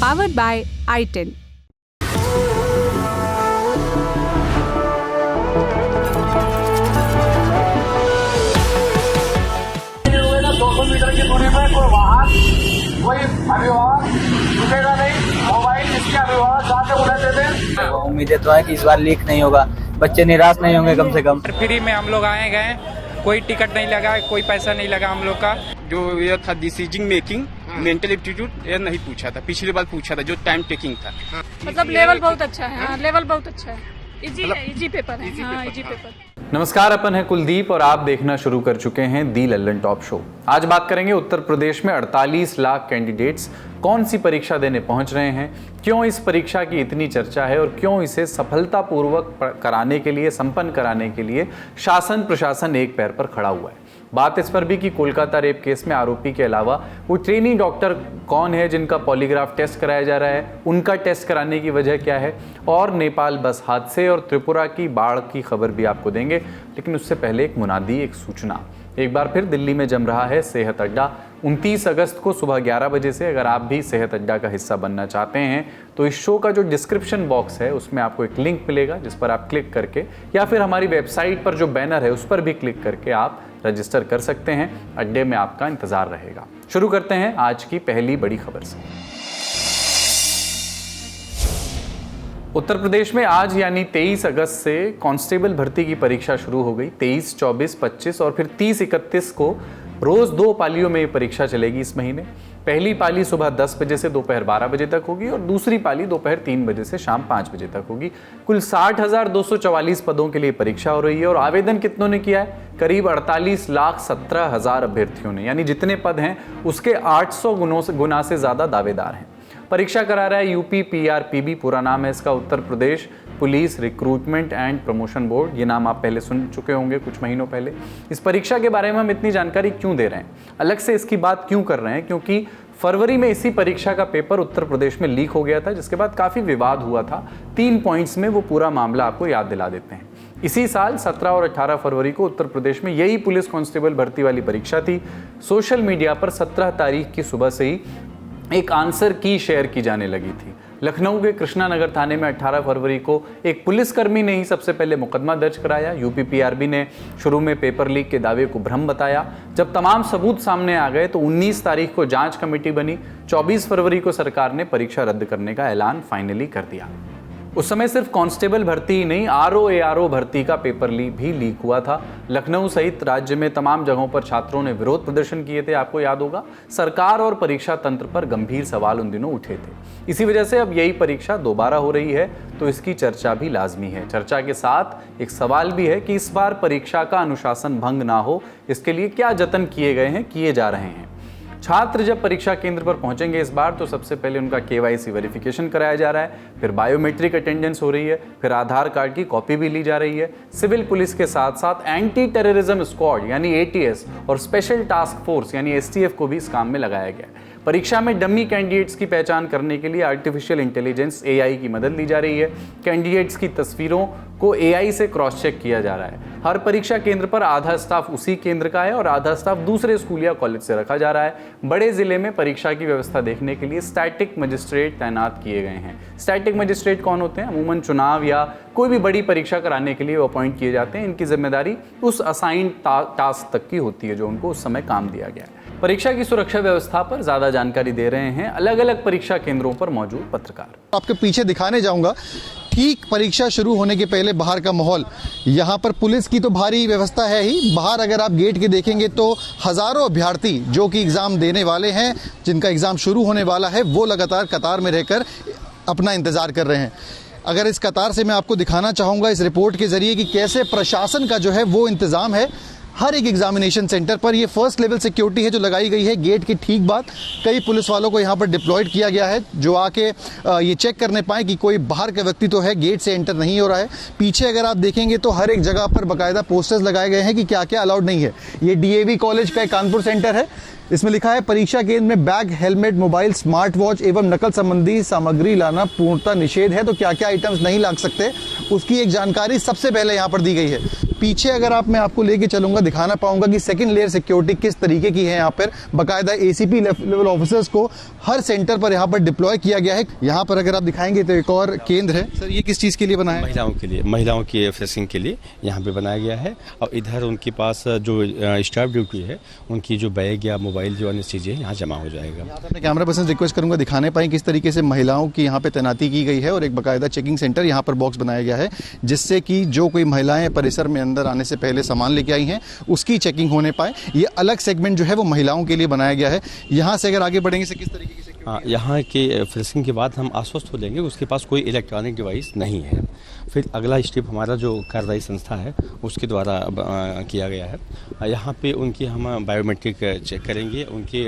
Powered by i10. कोई अभिभावक रुकेगा नहीं, मोबाइल जिसके अभिभावक साथ उड़ाते थे। उम्मीदें तो है कि इस बार लीक नहीं होगा, बच्चे निराश नहीं होंगे कम से कम। फ्री में हम लोग आए गए, कोई टिकट नहीं लगा, कोई पैसा नहीं लगा हम लोग का। जो ये था डिसीजन मेकिंग, मेंटल एप्टीट्यूड ये नहीं पूछा था, पिछली बार पूछा था जो टाइम टेकिंग था। मतलब लेवल बहुत अच्छा है। हाँ, लेवल बहुत अच्छा है। इजी पेपर है। हाँ, इजी पेपर। नमस्कार, अपन है कुलदीप और आप देखना शुरू कर चुके हैं दी लल्लन टॉप शो। आज बात करेंगे उत्तर प्रदेश में 48 लाख कैंडिडेट्स कौन सी परीक्षा देने पहुंच रहे हैं, क्यों इस परीक्षा की इतनी चर्चा है और क्यों इसे सफलतापूर्वक कराने के लिए, संपन्न कराने के लिए शासन प्रशासन एक पैर पर खड़ा हुआ है। बात इस पर भी कि कोलकाता रेप केस में आरोपी के अलावा वो ट्रेनी डॉक्टर कौन है जिनका पॉलीग्राफ टेस्ट कराया जा रहा है, उनका टेस्ट कराने की वजह क्या है, और नेपाल बस हादसे और त्रिपुरा की बाढ़ की खबर भी आपको देंगे। लेकिन उससे पहले एक मुनादी, एक सूचना। एक बार फिर दिल्ली में जम रहा है सेहत अड्डा। 29 अगस्त को सुबह 11 बजे से अगर आप भी सेहत अड्डा का हिस्सा बनना चाहते हैं तो इस शो का जो डिस्क्रिप्शन बॉक्स है उसमें आपको एक लिंक मिलेगा जिस पर आप क्लिक करके, या फिर हमारी वेबसाइट पर जो बैनर है उस पर भी क्लिक करके आप रजिस्टर कर सकते हैं। अड्डे में आपका इंतजार रहेगा। शुरू करते हैं आज की पहली बड़ी खबर से। उत्तर प्रदेश में आज यानी 23 अगस्त से कांस्टेबल भर्ती की परीक्षा शुरू हो गई। 23, 24, 25 और फिर 30, 31 को रोज 2 पालियों में ये परीक्षा चलेगी इस महीने। पहली पाली सुबह 10 बजे से दोपहर 12 बजे तक होगी और दूसरी पाली दोपहर 3 बजे से शाम 5 बजे तक होगी। कुल 60,244 पदों के लिए परीक्षा हो रही है और आवेदन कितनों ने किया है? करीब 48,17,000 अभ्यर्थियों ने, यानी जितने पद हैं उसके 800 गुना से ज़्यादा दावेदार हैं। परीक्षा करा रहा है यूपी पीआरपीबी, पूरा नाम है इसका Uttar Pradesh police recruitment and promotion board. ये नाम आप पहले सुन चुके होंगे कुछ महीनों पहले। इस परीक्षा के बारे में हम इतनी जानकारी क्यों दे रहे हैं, अलग से इसकी बात क्यों कर रहे हैं? क्योंकि फरवरी में इसी परीक्षा का पेपर उत्तर प्रदेश में लीक हो गया था, जिसके बाद काफ़ी विवाद हुआ था। 3 पॉइंट्स में वो पूरा मामला आपको याद दिला देते हैं। इसी साल 17 और 18 फरवरी को उत्तर प्रदेश में यही पुलिस कांस्टेबल भर्ती वाली परीक्षा थी। सोशल मीडिया पर 17 तारीख की सुबह से ही एक आंसर की शेयर की जाने लगी थी। लखनऊ के कृष्णा नगर थाने में 18 फरवरी को एक पुलिसकर्मी ने ही सबसे पहले मुकदमा दर्ज कराया। यूपी पीआरबी ने शुरू में पेपर लीक के दावे को भ्रम बताया। जब तमाम सबूत सामने आ गए तो 19 तारीख को जांच कमेटी बनी। 24 फरवरी को सरकार ने परीक्षा रद्द करने का ऐलान फाइनली कर दिया। उस समय सिर्फ कांस्टेबल भर्ती ही नहीं, आरओ भर्ती का पेपर भी लीक हुआ था। लखनऊ सहित राज्य में तमाम जगहों पर छात्रों ने विरोध प्रदर्शन किए थे। आपको याद होगा, सरकार और परीक्षा तंत्र पर गंभीर सवाल उन दिनों उठे थे। इसी वजह से अब यही परीक्षा दोबारा हो रही है तो इसकी चर्चा भी लाजमी है। चर्चा के साथ एक सवाल भी है कि इस बार परीक्षा का अनुशासन भंग ना हो, इसके लिए क्या जतन किए गए हैं, किए जा रहे हैं। छात्र जब परीक्षा केंद्र पर पहुंचेंगे इस बार तो सबसे पहले उनका केवाईसी वेरिफिकेशन कराया जा रहा है, फिर बायोमेट्रिक अटेंडेंस हो रही है, फिर आधार कार्ड की कॉपी भी ली जा रही है। सिविल पुलिस के साथ साथ एंटी टेररिज्म स्क्वाड यानी एटीएस और स्पेशल टास्क फोर्स यानी एसटीएफ को भी इस काम में लगाया गया है। परीक्षा में डमी कैंडिडेट्स की पहचान करने के लिए आर्टिफिशियल इंटेलिजेंस एआई की मदद ली जा रही है। कैंडिडेट्स की तस्वीरों को एआई से क्रॉस चेक किया जा रहा है। हर परीक्षा केंद्र पर आधा स्टाफ उसी केंद्र का है और आधा स्टाफ दूसरे स्कूल या कॉलेज से रखा जा रहा है। बड़े जिले में परीक्षा की व्यवस्था देखने के लिए स्टैटिक मजिस्ट्रेट तैनात किए गए हैं। स्टैटिक मजिस्ट्रेट कौन होते हैं? अमूमन चुनाव या कोई भी बड़ी परीक्षा कराने के लिए वो अपॉइंट किए जाते हैं। इनकी जिम्मेदारी उस असाइंड टास्क तक की होती है जो उनको उस समय काम दिया गया है। परीक्षा की सुरक्षा व्यवस्था पर ज्यादा जानकारी दे रहे हैं अलग अलग परीक्षा केंद्रों पर मौजूद पत्रकार। आपके पीछे दिखाने जाऊंगा ठीक परीक्षा शुरू होने के पहले बाहर का माहौल। यहाँ पर पुलिस की तो भारी व्यवस्था है ही, बाहर अगर आप गेट के देखेंगे तो हजारों अभ्यर्थी जो कि एग्जाम देने वाले हैं, जिनका एग्जाम शुरू होने वाला है, वो लगातार कतार में रहकर अपना इंतजार कर रहे हैं। अगर इस कतार से मैं आपको दिखाना चाहूंगा इस रिपोर्ट के जरिए कि कैसे प्रशासन का जो है वो इंतजाम है हर एक एग्जामिनेशन सेंटर पर। ये फर्स्ट लेवल सिक्योरिटी है जो लगाई गई है गेट की ठीक बाद। कई पुलिस वालों को यहाँ पर डिप्लॉयड किया गया है जो आके ये चेक करने पाए कि कोई बाहर का व्यक्ति तो है, गेट से एंटर नहीं हो रहा है। पीछे अगर आप देखेंगे तो हर एक जगह पर बाकायदा पोस्टर्स लगाए गए हैं कि क्या क्या अलाउड नहीं है। ये डीएवी कॉलेज का एक कानपुर सेंटर है, इसमें लिखा है परीक्षा केंद्र में bag, helmet, mobile, smart watch एवं नकल संबंधी सामग्री लाना पूर्णतः निषेध है। तो क्या क्या आइटम्स नहीं ला सकते उसकी एक जानकारी सबसे पहले यहाँ पर दी गई है। पीछे अगर मैं आपको लेके चलूंगा, दिखाना पाऊंगा कि सेकंड लेयर सिक्योरिटी किस तरीके की है। यहाँ पर बाकायदा एसीपी लेवल ऑफिसर्स को हर सेंटर पर यहाँ पर डिप्लॉय किया गया है। यहाँ पर अगर आप दिखाएंगे तो एक और केंद्र है। सर, ये किस चीज के लिए बना है? महिलाओं के लिए, महिलाओं की फ्रेसिंग के लिए यहाँ पे बनाया गया है। और इधर उनके पास जो स्टाफ ड्यूटी है, उनकी जो बैग या मोबाइल जो अन्य चीजें यहाँ जमा हो जाएगा। मैं कैमरा पर्सन रिक्वेस्ट करूंगा दिखाने पाए किस तरीके से महिलाओं की यहाँ पे तैनाती की गई है और एक बाकायदा चेकिंग सेंटर यहाँ पर बॉक्स बनाया गया है, जिससे कि जो कोई महिलाएं परिसर में अंदर आने से पहले सामान लेके आई हैं उसकी चेकिंग होने पाए। ये अलग सेगमेंट जो है वो महिलाओं के लिए बनाया गया है। यहाँ से अगर आगे बढ़ेंगे किस तरीके की यहाँ के फ्रेसिंग के बाद हम आश्वस्त हो जाएंगे उसके पास कोई इलेक्ट्रॉनिक डिवाइस नहीं है। फिर अगला स्टेप हमारा जो कार्यदायी संस्था है उसके द्वारा किया गया है। यहाँ पे उनकी हम बायोमेट्रिक चेक करेंगे। उनके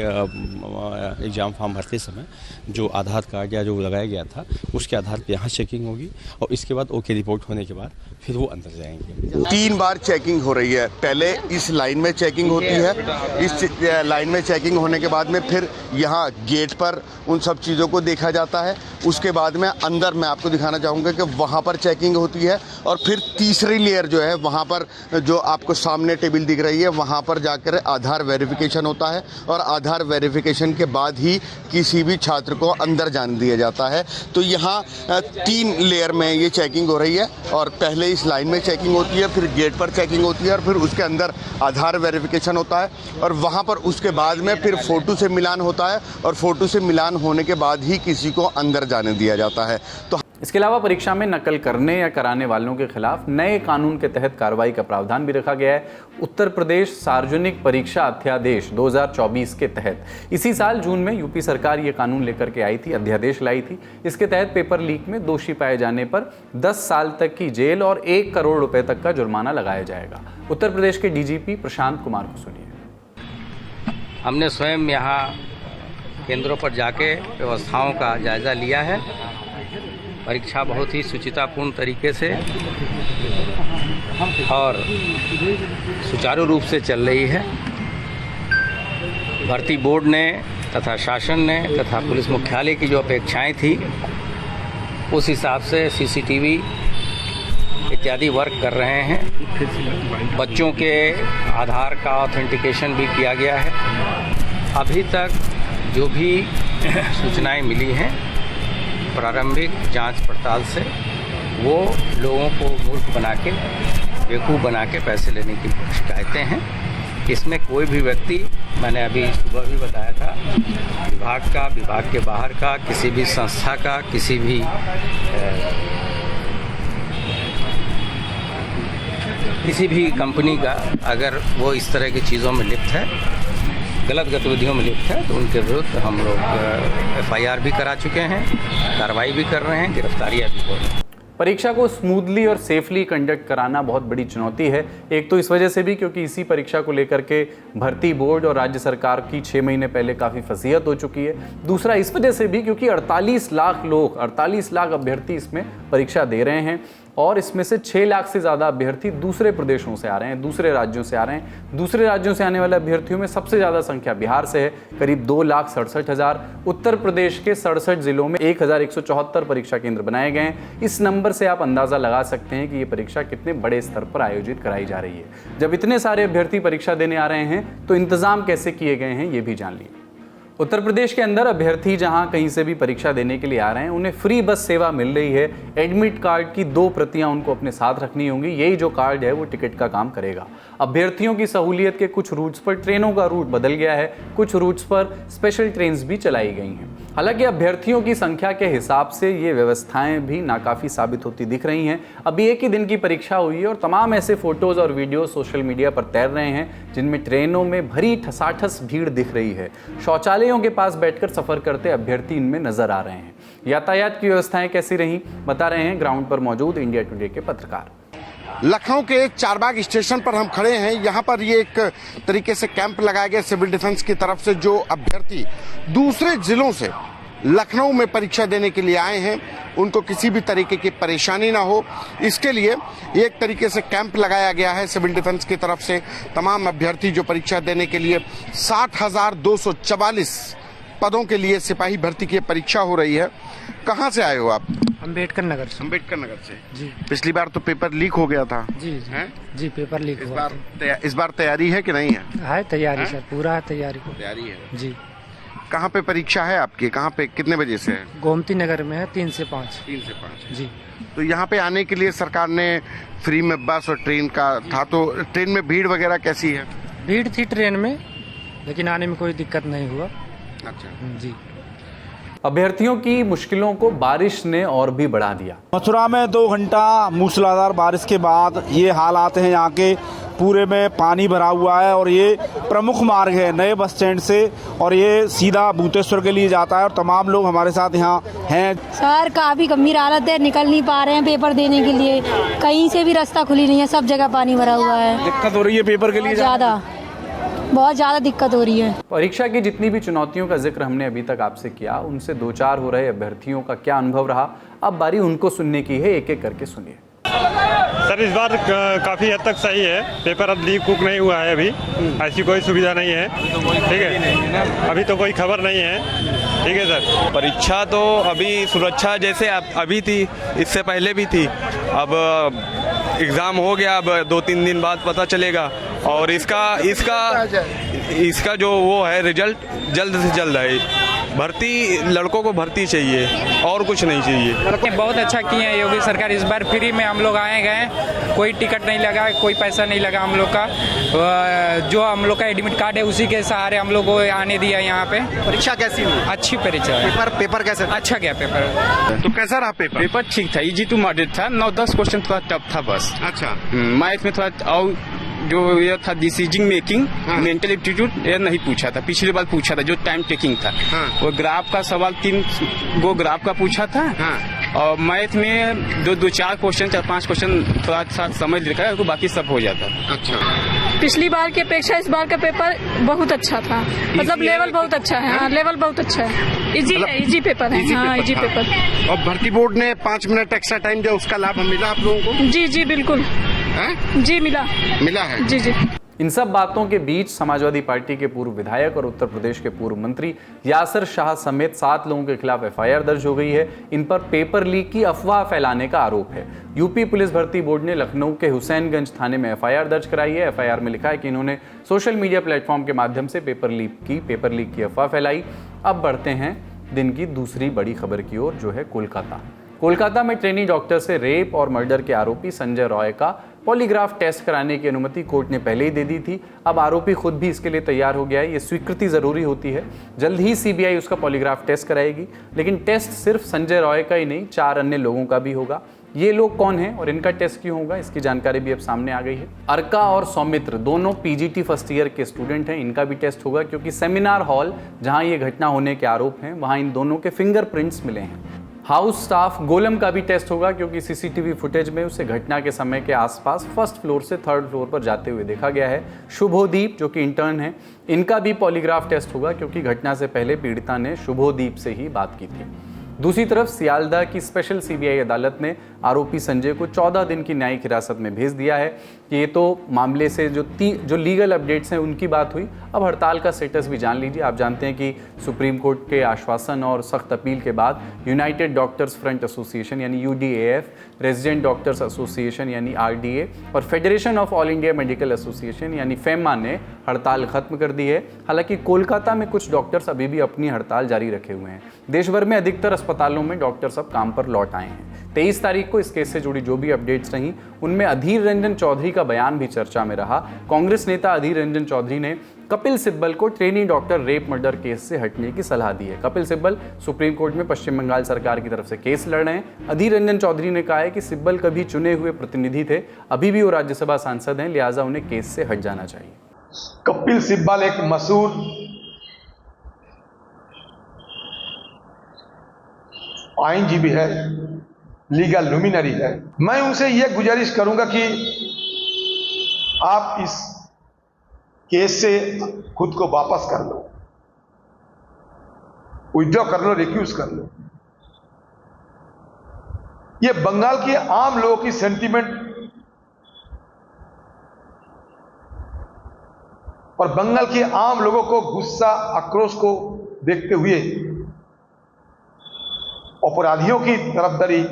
एग्ज़ाम फॉर्म भरते समय जो आधार कार्ड या जो लगाया गया था उसके आधार पर यहाँ चेकिंग होगी और इसके बाद ओके रिपोर्ट होने के बाद फिर वो अंदर जाएंगे। 3 बार चेकिंग हो रही है। पहले इस लाइन में चेकिंग होती है, इस लाइन में चेकिंग होने के बाद में फिर यहाँ गेट पर उन सब चीज़ों को देखा जाता है। उसके बाद में अंदर मैं आपको दिखाना चाहूँगा कि वहाँ पर चेकिंग होती है और फिर तीसरी लेयर जो है वहाँ पर जो आपको सामने टेबल दिख रही है वहाँ पर जाकर आधार वेरिफिकेशन होता है और आधार वेरिफिकेशन के बाद ही किसी भी छात्र को अंदर जाने दिया जाता है। तो यहाँ 3 लेयर में ये चेकिंग हो रही है और पहले इस लाइन में चेकिंग होती है, फिर गेट पर चेकिंग होती है और फिर उसके अंदर आधार वेरिफिकेशन होता है और वहाँ पर उसके बाद में फिर फ़ोटो से मिलान होता है और फ़ोटो से मिलान होने के बाद ही किसी को अंदर जाने दिया जाता है। तो इसके अलावा परीक्षा में नकल करने या कराने वालों के खिलाफ नए कानून के तहत कार्रवाई का प्रावधान भी रखा गया है। उत्तर प्रदेश सार्वजनिक परीक्षा अध्यादेश 2024 के तहत इसी साल जून में यूपी सरकार ये कानून लेकर के आई थी, अध्यादेश लाई थी। इसके तहत पेपर लीक में दोषी पाए जाने पर 10 साल तक की जेल और 1 करोड़ रुपए तक का जुर्माना लगाया जाएगा। उत्तर प्रदेश के डीजीपी प्रशांत कुमार को सुनिए। हमने स्वयं यहाँ केंद्रों पर जाके व्यवस्थाओं का जायजा लिया है। परीक्षा बहुत ही शुचितापूर्ण तरीके से और सुचारू रूप से चल रही है। भर्ती बोर्ड ने तथा शासन ने तथा पुलिस मुख्यालय की जो अपेक्षाएं थी उस हिसाब से सीसीटीवी इत्यादि वर्क कर रहे हैं। बच्चों के आधार का ऑथेंटिकेशन भी किया गया है। अभी तक जो भी सूचनाएं मिली हैं प्रारंभिक जांच पड़ताल से वो लोगों को मूर्ख बना के, बेवकूफ़ बना के पैसे लेने की शिकायतें हैं। इसमें कोई भी व्यक्ति, मैंने अभी सुबह भी बताया था, विभाग का, विभाग के बाहर का, किसी भी संस्था का, किसी भी कंपनी का अगर वो इस तरह की चीज़ों में लिप्त है, गलत गतिविधियों में लिप्त है, तो उनके विरुद्ध हम लोग FIR भी करा चुके हैं, कार्रवाई भी कर रहे हैं, गिरफ्तारियां भी हो रही हैं। परीक्षा को स्मूथली और सेफली कंडक्ट कराना बहुत बड़ी चुनौती है। एक तो इस वजह से भी क्योंकि इसी परीक्षा को लेकर के भर्ती बोर्ड और राज्य सरकार की 6 महीने पहले काफ़ी फसीहत हो चुकी है। दूसरा इस वजह से भी क्योंकि 48 लाख अभ्यर्थी इसमें परीक्षा दे रहे हैं और इसमें से 6 लाख से ज़्यादा अभ्यर्थी दूसरे प्रदेशों से आ रहे हैं, दूसरे राज्यों से आ रहे हैं। दूसरे राज्यों से आने वाले अभ्यर्थियों में सबसे ज़्यादा संख्या बिहार से है, करीब 2,67,000। उत्तर प्रदेश के 67 जिलों में 1,174 परीक्षा केंद्र बनाए गए हैं। इस नंबर से आप अंदाज़ा लगा सकते हैं कि ये परीक्षा कितने बड़े स्तर पर आयोजित कराई जा रही है। जब इतने सारे अभ्यर्थी परीक्षा देने आ रहे हैं तो इंतज़ाम कैसे किए गए हैं ये भी जान लीजिए। उत्तर प्रदेश के अंदर अभ्यर्थी जहां कहीं से भी परीक्षा देने के लिए आ रहे हैं उन्हें फ्री बस सेवा मिल रही है। एडमिट कार्ड की 2 प्रतियां उनको अपने साथ रखनी होंगी। यही जो कार्ड है वो टिकट का काम करेगा। अभ्यर्थियों की सहूलियत के कुछ रूट्स पर ट्रेनों का रूट बदल गया है, कुछ रूट्स पर स्पेशल ट्रेन्स भी चलाई गई हैं। हालांकि अभ्यर्थियों की संख्या के हिसाब से ये व्यवस्थाएं भी नाकाफी साबित होती दिख रही हैं। अभी एक ही दिन की परीक्षा हुई है और तमाम ऐसे फोटोज और वीडियो सोशल मीडिया पर तैर रहे हैं जिनमें ट्रेनों में भरी ठसाठस भीड़ दिख रही है। शौचालयों के पास बैठकर सफर करते अभ्यर्थी इनमें नजर आ रहे हैं। यातायात की व्यवस्थाएं कैसी रही, बता रहे हैं ग्राउंड पर मौजूद इंडिया टुडे के पत्रकार। लखनऊ के चारबाग स्टेशन पर हम खड़े हैं। यहाँ पर ये एक तरीके से कैंप लगाया गया सिविल डिफेंस की तरफ से। जो अभ्यर्थी दूसरे जिलों से लखनऊ में परीक्षा देने के लिए आए हैं उनको किसी भी तरीके की परेशानी ना हो, इसके लिए एक तरीके से कैंप लगाया गया है सिविल डिफेंस की तरफ से। तमाम अभ्यर्थी जो परीक्षा देने के लिए 60,244 पदों के लिए सिपाही भर्ती की परीक्षा हो रही है। कहाँ से आए हो आप? अम्बेडकर नगर से। अम्बेडकर नगर से जी। पिछली बार तो पेपर लीक हो गया था। जी जी पेपर लीक हुआ। इस बार तैयारी है कि नहीं है? है तैयारी सर, पूरा है तैयारी। तैयारी है जी। कहाँ पे परीक्षा है आपकी? कहाँ पे, कितने बजे से है? गोमती नगर में है 3 से 5। 3 से 5 जी। तो यहाँ पे आने के लिए सरकार ने फ्री में बस और ट्रेन का था, तो ट्रेन में भीड़ वगैरह कैसी है? भीड़ थी ट्रेन में, लेकिन आने में कोई दिक्कत नहीं हुआ। अच्छा जी। अभ्यर्थियों की मुश्किलों को बारिश ने और भी बढ़ा दिया। मथुरा में 2 घंटा मूसलाधार बारिश के बाद ये हालात हैं, यहाँ के पूरे में पानी भरा हुआ है और ये प्रमुख मार्ग है नए बस स्टैंड से और ये सीधा भूतेश्वर के लिए जाता है और तमाम लोग हमारे साथ यहाँ हैं। सर काफी गंभीर हालत है, निकल नहीं पा रहे हैं पेपर देने के लिए, कहीं से भी रास्ता खुली नहीं है, सब जगह पानी भरा हुआ है। दिक्कत हो रही है पेपर के लिए? बहुत ज्यादा दिक्कत हो रही है। परीक्षा की जितनी भी चुनौतियों का जिक्र हमने अभी तक आपसे किया, उनसे 2-4 हो रहे अभ्यर्थियों का क्या अनुभव रहा, अब बारी उनको सुनने की है। एक एक करके सुनिए। सर इस बार काफ़ी हद तक सही है, पेपर अब लीक नहीं हुआ है, अभी ऐसी कोई सुविधा नहीं है। ठीक है, अभी तो कोई खबर नहीं है। ठीक है सर। परीक्षा तो अभी सुरक्षा जैसे अभी थी, इससे पहले भी थी, अब एग्ज़ाम हो गया, अब 2-3 दिन बाद पता चलेगा और इसका जो वो है रिजल्ट जल्द से जल्द है। भर्ती, लड़कों को भर्ती चाहिए और कुछ नहीं चाहिए। बहुत अच्छा किए हैं योगी सरकार, इस बार फ्री में हम लोग आए गए, कोई टिकट नहीं लगा, कोई पैसा नहीं लगा हम लोग का, जो हम लोग का एडमिट कार्ड है उसी के सहारे हम लोग को आने दिया यहाँ पे। परीक्षा कैसी हुई? अच्छी परीक्षा। पेपर कैसे? अच्छा गया पेपर। तो कैसा रहा पेपर? पेपर ठीक था, इजी टू मॉडरेट था, 9-10 क्वेश्चन थोड़ा टफ था बस। अच्छा। मैथ में थोड़ा और जो ये था डिसीजन मेकिंग, मेंटल एप्टीट्यूड ये नहीं पूछा था, पिछली बार पूछा था जो टाइम टेकिंग था। वो ग्राफ का सवाल 3 गो ग्राफ का पूछा था और मैथ में जो 2-4 क्वेश्चन 4-5 क्वेश्चन थोड़ा सा समझ लिखा है, बाकी सब हो जाता। अच्छा। पिछली बार की अपेक्षा इस बार का पेपर बहुत अच्छा था, मतलब लेवल बहुत अच्छा है। हाँ, लेवल बहुत अच्छा है, इजी पेपर है। हाँ, इजी पेपर। और भर्ती बोर्ड ने 5 मिनट एक्स्ट्रा टाइम दिया, उसका लाभ मिला आप लोगों को? जी जी बिल्कुल। जी मिला है। जी जी। इन सब बातों के बीच समाजवादी पार्टी के पूर्व विधायक और उत्तर प्रदेश के पूर्व मंत्री यासिर शाह समेत 7 लोगों के खिलाफ एफआईआर दर्ज हो गई है। इन पर पेपर लीक की अफवाह फैलाने का आरोप है। यूपी पुलिस भर्ती बोर्ड ने लखनऊ के हुसैनगंज थाने में एफआईआर दर्ज कराई है। एफआईआर में लिखा है कि इन्होंने सोशल मीडिया प्लेटफॉर्म के माध्यम से पेपर लीक की अफवाह फैलाई। अब बढ़ते हैं दिन की दूसरी बड़ी खबर की ओर, जो है कोलकाता में ट्रेनी डॉक्टर से रेप और मर्डर के आरोपी संजय रॉय का पॉलीग्राफ टेस्ट कराने की अनुमति कोर्ट ने पहले ही दे दी थी। अब आरोपी खुद भी इसके लिए तैयार हो गया है। ये स्वीकृति जरूरी होती है। जल्द ही सीबीआई उसका पॉलीग्राफ टेस्ट कराएगी, लेकिन टेस्ट सिर्फ संजय रॉय का ही नहीं, 4 अन्य लोगों का भी होगा। ये लोग कौन हैं और इनका टेस्ट क्यों होगा, इसकी जानकारी भी अब सामने आ गई है। अर्का और सौमित्र दोनों पीजीटी फर्स्ट ईयर के स्टूडेंट हैं, इनका भी टेस्ट होगा क्योंकि सेमिनार हॉल जहां ये घटना होने के आरोप हैं वहां इन दोनों के फिंगरप्रिंट्स मिले हैं। हाउस स्टाफ गोलम का भी टेस्ट होगा क्योंकि सीसीटीवी फुटेज में उसे घटना के समय के आसपास 1st फ्लोर से 3rd फ्लोर पर जाते हुए देखा गया है। शुभोदीप जो कि इंटर्न है, इनका भी पॉलीग्राफ टेस्ट होगा क्योंकि घटना से पहले पीड़िता ने शुभोदीप से ही बात की थी। दूसरी तरफ सियालदह की स्पेशल सीबीआई अदालत ने आरोपी संजय को 14 दिन की न्यायिक हिरासत में भेज दिया है। ये तो मामले से जो लीगल अपडेट्स हैं उनकी बात हुई। अब हड़ताल का स्टेटस भी जान लीजिए। आप जानते हैं कि सुप्रीम कोर्ट के आश्वासन और सख्त अपील के बाद यूनाइटेड डॉक्टर्स फ्रंट एसोसिएशन यानी UDAF, रेजिडेंट डॉक्टर्स एसोसिएशन यानी RDA और federation of all India medical association यानी FEMA ने हड़ताल खत्म कर दी है। हालांकि कोलकाता में कुछ डॉक्टर्स अभी भी अपनी हड़ताल जारी रखे हुए हैं। देश भर में अधिकतर अस्पतालों में डॉक्टर्स अब काम पर लौट आए हैं। 23 तारीख को इस केस से जुड़ी जो भी अपडेट्स रहीं उनमें अधीर रंजन चौधरी का बयान भी चर्चा में रहा। कांग्रेस नेता अधीर रंजन चौधरी ने कपिल सिब्बल को trainee doctor rape murder case से हटने की सलाह दी है। कपिल सिब्बल सुप्रीम कोर्ट में पश्चिम बंगाल सरकार की तरफ से केस लड़ रहे हैं। अधीर रंजन चौधरी ने कहा है कि सिब्बल कभी चुने हुए प्रतिनिधि थे, अभी भी वो राज्यसभा सांसद हैं, लिहाजा उन्हें केस से हट जाना चाहिए। कपिल सिब्बल एक मशहूर आईनजीवी है, लीगल लुमिनरी है। मैं उनसे यह गुजारिश करूंगा कि आप इस केस से खुद को वापस कर लो, विड्रॉ कर लो, रिक्यूज कर लो। ये बंगाल के आम लोगों की सेंटीमेंट और बंगाल के आम लोगों को गुस्सा, आक्रोश को देखते हुए अपराधियों की तरफदारी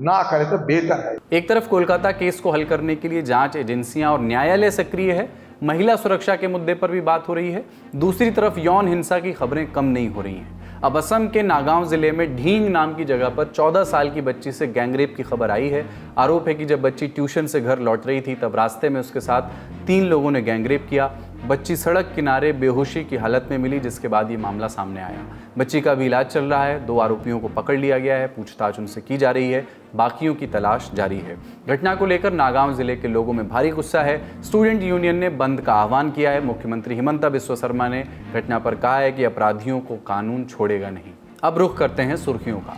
ना करे तो बेहतर है। एक तरफ कोलकाता केस को हल करने के लिए जांच एजेंसियां और न्यायालय सक्रिय है, महिला सुरक्षा के मुद्दे पर भी बात हो रही है। दूसरी तरफ यौन हिंसा की खबरें कम नहीं हो रही हैं। अब असम के नागांव जिले में ढींग नाम की जगह पर 14 साल की बच्ची से गैंगरेप की खबर आई है। आरोप है कि जब बच्ची ट्यूशन से घर लौट रही थी तब रास्ते में उसके साथ 3 लोगों ने गैंगरेप किया। बच्ची सड़क किनारे बेहोशी की हालत में मिली, जिसके बाद ये मामला सामने आया। बच्ची का भी इलाज चल रहा है। 2 आरोपियों को पकड़ लिया गया है, पूछताछ उनसे की जा रही है, बाकियों की तलाश जारी है। घटना को लेकर नागांव जिले के लोगों में भारी गुस्सा है। स्टूडेंट यूनियन ने बंद का आह्वान किया है। मुख्यमंत्री हिमंता बिस्वा शर्मा ने घटना पर कहा है कि अपराधियों को कानून छोड़ेगा नहीं। अब रुख करते हैं सुर्खियों का।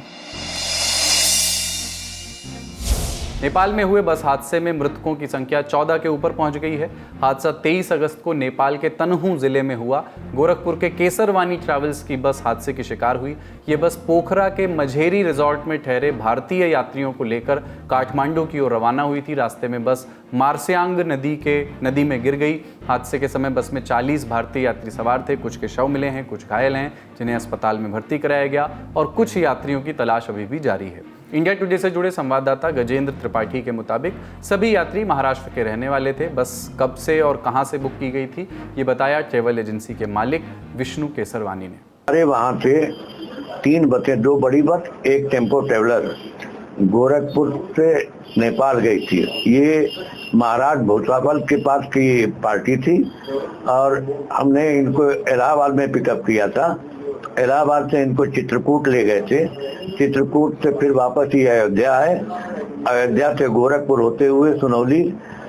नेपाल में हुए बस हादसे में मृतकों की संख्या 14 के ऊपर पहुंच गई है। हादसा 23 अगस्त को नेपाल के तनहू जिले में हुआ। गोरखपुर के केसरवानी ट्रैवल्स की बस हादसे की शिकार हुई। ये बस पोखरा के मझेरी रिजॉर्ट में ठहरे भारतीय यात्रियों को लेकर काठमांडू की ओर रवाना हुई थी। रास्ते में बस मार्सियांग नदी में गिर गई। हादसे के समय बस में 40 भारतीय यात्री सवार थे। कुछ के शव मिले हैं, कुछ घायल हैं, जिन्हें अस्पताल में भर्ती कराया गया और कुछ यात्रियों की तलाश अभी भी जारी है। इंडिया टुडे से जुड़े संवाददाता गजेंद्र त्रिपाठी के मुताबिक सभी यात्री महाराष्ट्र के रहने वाले थे। बस कब से और कहां से बुक की गई थी, ये बताया ट्रैवल एजेंसी के मालिक विष्णु केसरवानी ने। अरे वहाँ से 3 बसें, 2 बड़ी बस, 1 टेम्पो ट्रेवलर गोरखपुर से नेपाल गई थी। ये महाराज भूसावल के पास की पार्टी थी और हमने इनको इलाहाबाद में पिकअप किया था। इलाहाबाद से इनको चित्रकूट ले गए थे। चित्रकूट से फिर वापस ये अयोध्या है। अयोध्या से गोरखपुर होते हुए सुनौली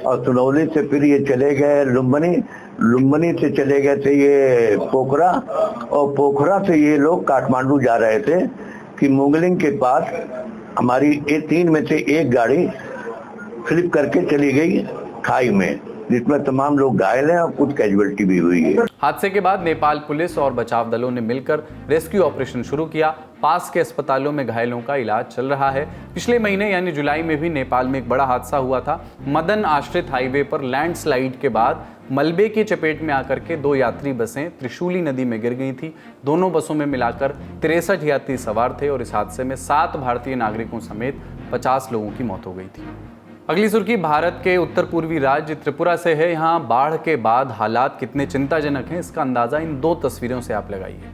और सुनौली से फिर ये चले गए लुम्बिनी। लुम्बिनी से चले गए थे ये पोखरा और पोखरा से ये लोग काठमांडू जा रहे थे कि मुंगलिंग के पास हमारी ये 3 में से एक गाड़ी स्लिप करके चली गई खाई में, जिसमें तमाम लोग घायल हैं और कुछ कैजुअलिटी भी हुई है। हादसे के बाद नेपाल पुलिस और बचाव दलों ने मिलकर रेस्क्यू ऑपरेशन शुरू किया। पास के अस्पतालों में घायलों का इलाज चल रहा है। पिछले महीने यानी जुलाई में भी नेपाल में एक बड़ा हादसा हुआ था। मदन आश्रित हाईवे पर लैंडस्लाइड के बाद मलबे की चपेट में आकर के 2 यात्री बसें त्रिशूली नदी में गिर गई थी। दोनों बसों में मिलाकर 63 यात्री सवार थे और इस हादसे में 7 भारतीय नागरिकों समेत 50 लोगों की मौत हो गई थी। अगली सुर्खी भारत के उत्तर पूर्वी राज्य त्रिपुरा से है। यहाँ बाढ़ के बाद हालात कितने चिंताजनक हैं, इसका अंदाजा इन 2 तस्वीरों से आप लगाइए।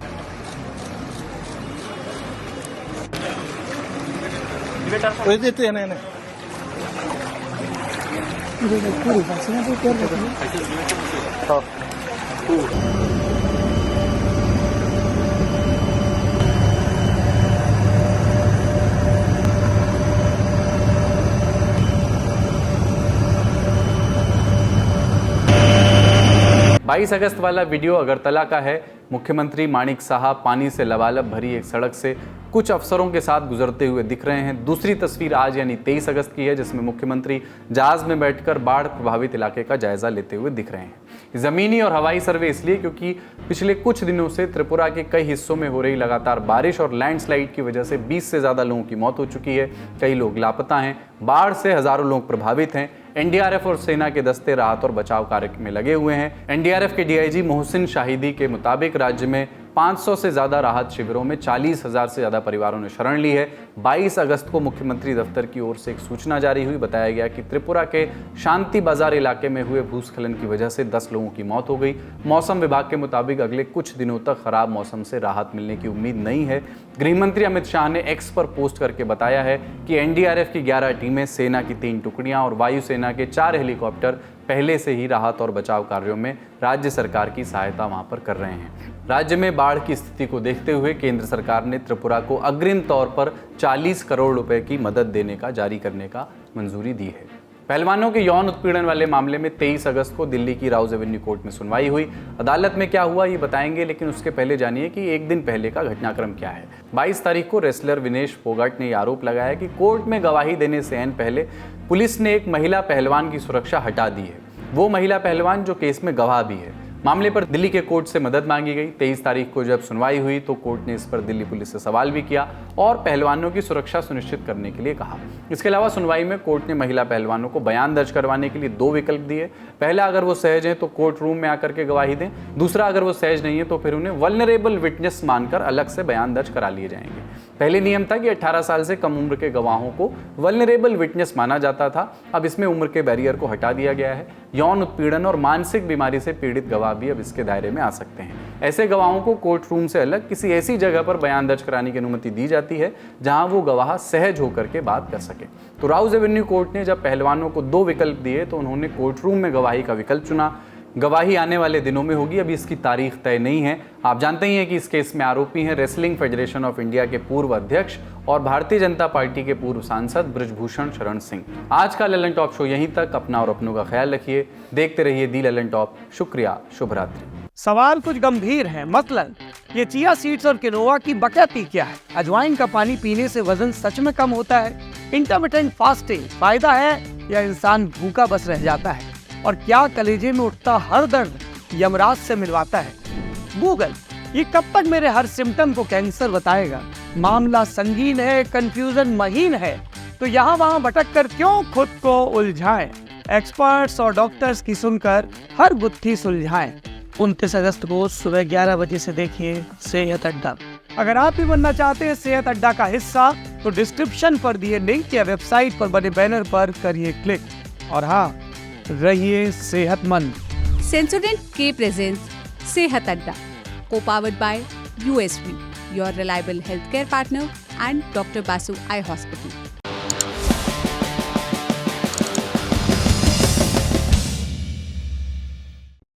बाईस अगस्त वाला वीडियो अगरतला का है। मुख्यमंत्री माणिक साहब पानी से लबालब भरी एक सड़क से कुछ अफसरों के साथ गुजरते हुए दिख रहे हैं। दूसरी तस्वीर आज यानी 23 अगस्त की है, जिसमें मुख्यमंत्री जहाज में बैठकर बाढ़ प्रभावित इलाके का जायजा लेते हुए दिख रहे हैं। जमीनी और हवाई सर्वे इसलिए क्योंकि पिछले कुछ दिनों से त्रिपुरा के कई हिस्सों में हो रही लगातार बारिश और लैंडस्लाइड की वजह से 20 से ज्यादा लोगों की मौत हो चुकी है। कई लोग लापता हैं। बाढ़ से हजारों लोग प्रभावित हैं। एनडीआरएफ और सेना के दस्ते राहत और बचाव कार्य में लगे हुए हैं। एनडीआरएफ के डीआईजी मोहसिन शाहिदी के मुताबिक राज्य में 500 से ज्यादा राहत शिविरों में 40,000 से ज्यादा परिवारों ने शरण ली है। 22 अगस्त को मुख्यमंत्री दफ्तर की ओर से एक सूचना जारी हुई। बताया गया कि त्रिपुरा के शांति बाजार इलाके में हुए भूस्खलन की वजह से 10 लोगों की मौत हो गई। मौसम विभाग के मुताबिक अगले कुछ दिनों तक खराब मौसम से राहत मिलने की उम्मीद नहीं है। गृहमंत्री अमित शाह ने एक्स पर पोस्ट करके बताया है कि एनडीआरएफ की 11 टीमें, सेना की 3 टुकड़ियां और वायुसेना के 4 हेलीकॉप्टर पहले से ही राहत और बचाव कार्यों में राज्य सरकार की सहायता वहां पर कर रहे हैं। राज्य में बाढ़ की स्थिति को देखते हुए केंद्र सरकार ने त्रिपुरा को अग्रिम तौर पर 40 करोड़ रुपए की मदद देने का जारी करने का मंजूरी दी है। पहलवानों के यौन उत्पीड़न वाले मामले में 23 अगस्त को दिल्ली की राउज एवेन्यू कोर्ट में सुनवाई हुई। अदालत में क्या हुआ ये बताएंगे, लेकिन उसके पहले जानिए कि एक दिन पहले का घटनाक्रम क्या है। 22 तारीख को रेसलर विनेश फोगाट ने आरोप लगाया कि कोर्ट में गवाही देने से ऐन पहले पुलिस ने एक महिला पहलवान की सुरक्षा हटा दी है। वो महिला पहलवान जो केस में गवाह भी है। मामले पर दिल्ली के कोर्ट से मदद मांगी गई। 23 तारीख को जब सुनवाई हुई तो कोर्ट ने इस पर दिल्ली पुलिस से सवाल भी किया और पहलवानों की सुरक्षा सुनिश्चित करने के लिए कहा। इसके अलावा सुनवाई में कोर्ट ने महिला पहलवानों को बयान दर्ज करवाने के लिए 2 विकल्प दिए। पहला, अगर वो सहज हैं तो कोर्ट रूम में आकर के गवाही दें। दूसरा, अगर वो सहज नहीं है तो फिर उन्हें वल्नरेबल विटनेस मानकर अलग से बयान दर्ज करा लिए जाएंगे। पहले नियम था कि 18 साल से कम उम्र के गवाहों को वल्नरेबल विटनेस माना जाता था। अब इसमें उम्र के बैरियर को हटा दिया गया है। यौन उत्पीड़न और मानसिक बीमारी से पीड़ित गवाह भी अब इसके दायरे में आ सकते हैं। ऐसे गवाहों को कोर्ट रूम से अलग किसी ऐसी जगह पर बयान दर्ज कराने की अनुमति दी जाती है जहां वो गवाह सहज होकर के बात कर सके। तो राउज एवेन्यू कोर्ट ने जब पहलवानों को 2 विकल्प दिए तो उन्होंने कोर्ट रूम में गवाही का विकल्प चुना। गवाही आने वाले दिनों में होगी, अभी इसकी तारीख तय नहीं है। आप जानते ही हैं कि इस केस में आरोपी हैं रेसलिंग फेडरेशन ऑफ इंडिया के पूर्व अध्यक्ष और भारतीय जनता पार्टी के पूर्व सांसद ब्रजभूषण शरण सिंह। आज का ललन टॉप शो यहीं तक। अपना और अपनों का ख्याल रखिए। देखते रहिए दी ललन टॉप। शुक्रिया, शुभ रात्रि। सवाल कुछ गंभीर है, मतलब ये चिया सीड्स और किनोआ की बकैती क्या है? अजवाइन का पानी पीने से वजन सच में कम होता है? इंटरमिटेंट फास्टिंग फायदा है या इंसान भूखा बस रह जाता है? और क्या कलेजे में उठता हर दर्द यमराज से मिलवाता है? गूगल ये कब तक मेरे हर सिम्टम को कैंसर बताएगा? मामला संगीन है, कंफ्यूजन महीन है, तो यहाँ वहाँ भटक कर क्यों खुद को उलझाएं? एक्सपर्ट्स और डॉक्टर्स की सुनकर हर गुत्थी सुलझाएं। 29 अगस्त को सुबह 11 बजे से देखिए सेहत अड्डा। अगर आप भी बनना चाहते हैं सेहत अड्डा का हिस्सा तो डिस्क्रिप्शन पर दिए लिंक या वेबसाइट पर बने बैनर पर करिए क्लिक। और हाँ, रहिए सेहतमंद। सेंसोडेंट के प्रेजेंस सेहत अड्डा, co-powered by USV, your reliable healthcare partner, and Dr. Basu Eye Hospital.